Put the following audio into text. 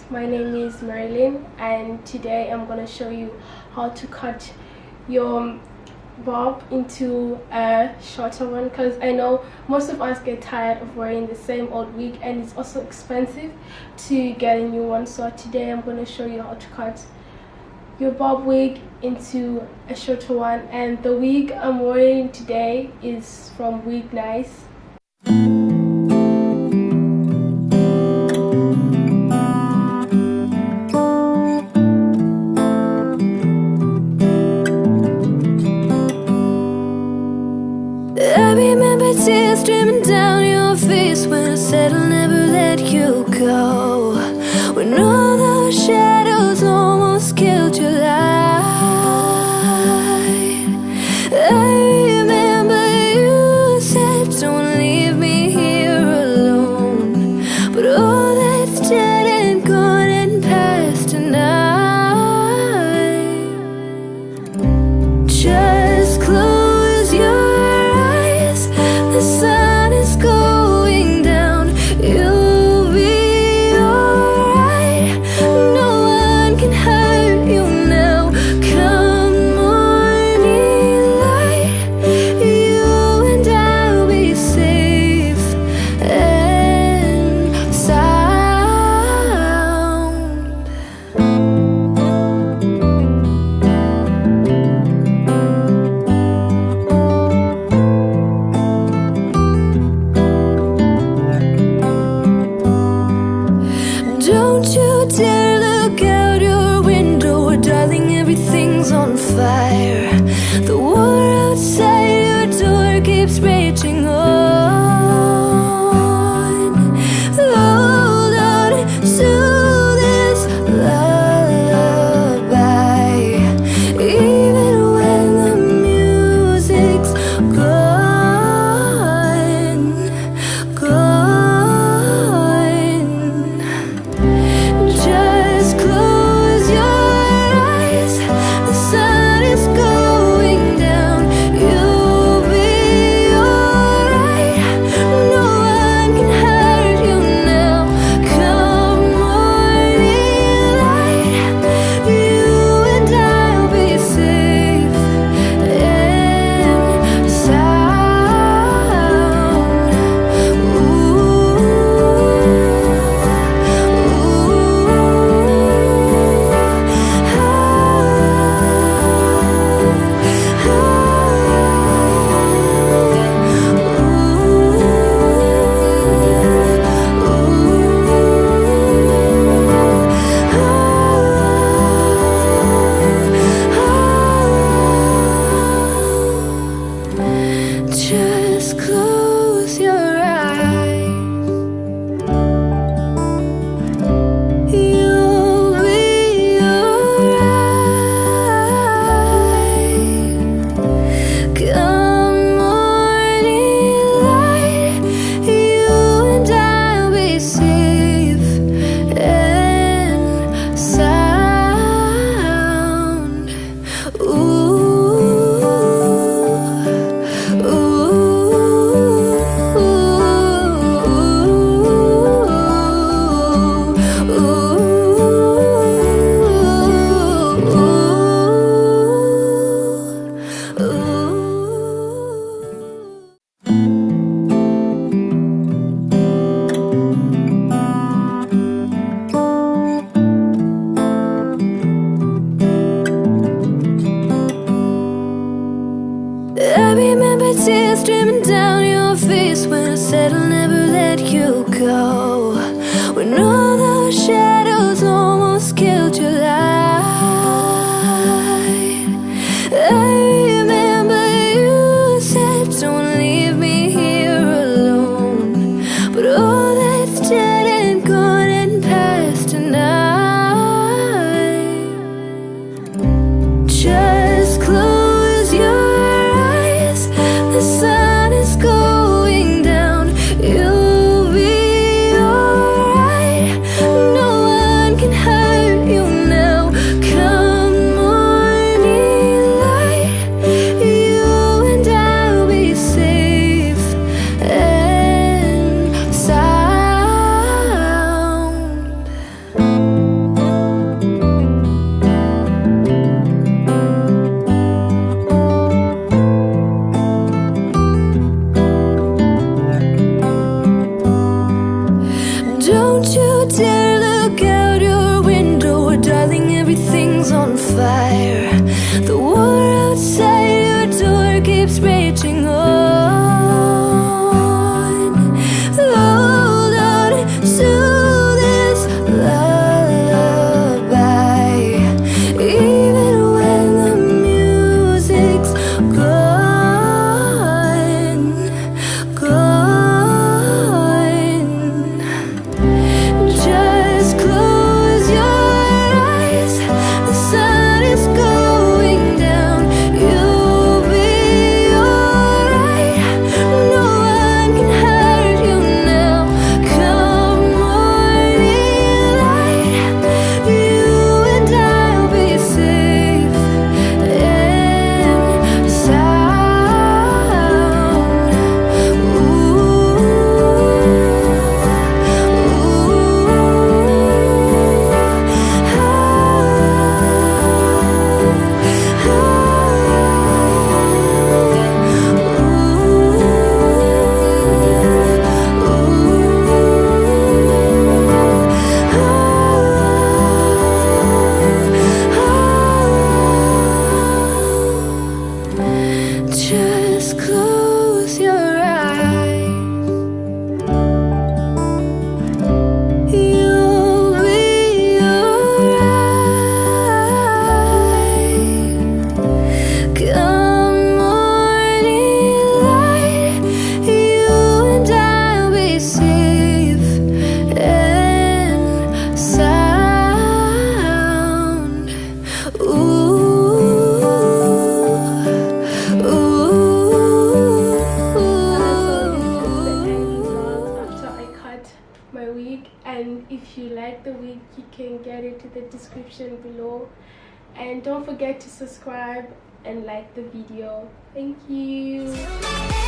my name is Marilyn and today I'm going to show you how to cut your bob into a shorter one, because I know most of us get tired of wearing the same old wig and it's also expensive to get a new one. So today I'm going to show you how to cut your bob wig into a shorter one, and the wig I'm wearing today is from WIGNICE. I remember tears streaming down your face when I said I'll never let you go, when all those shadows almost killed your light. I remember you said don't leave me here alone, but all that's dead and gone and past tonight. Just close your the sun is going down, you'll be alright. No one can hurt you now. Come morning light, you and I'll be safe and sound. Don't you dare look out your window, darling, everything's on fire. The war outside your door keeps raging on. Hold on to this lullaby, even when the music's gone, Just close your eyes, the sun is going down, you'll be alright. No one can hurt you now. Come morning light, you and I'll be safe and sound. Just close your eyes, you'll be alright. Come morning light, you and I'll be safe and sound. I remember tears streaming down your face when I said I'll never let you go, when all those shadows almost killed your light. I remember you said don't leave me here alone, but all that's dead and gone and past tonight. Just close your the sun is going down, you'll be get it in the description below, and don't forget to subscribe and like the video. Thank you.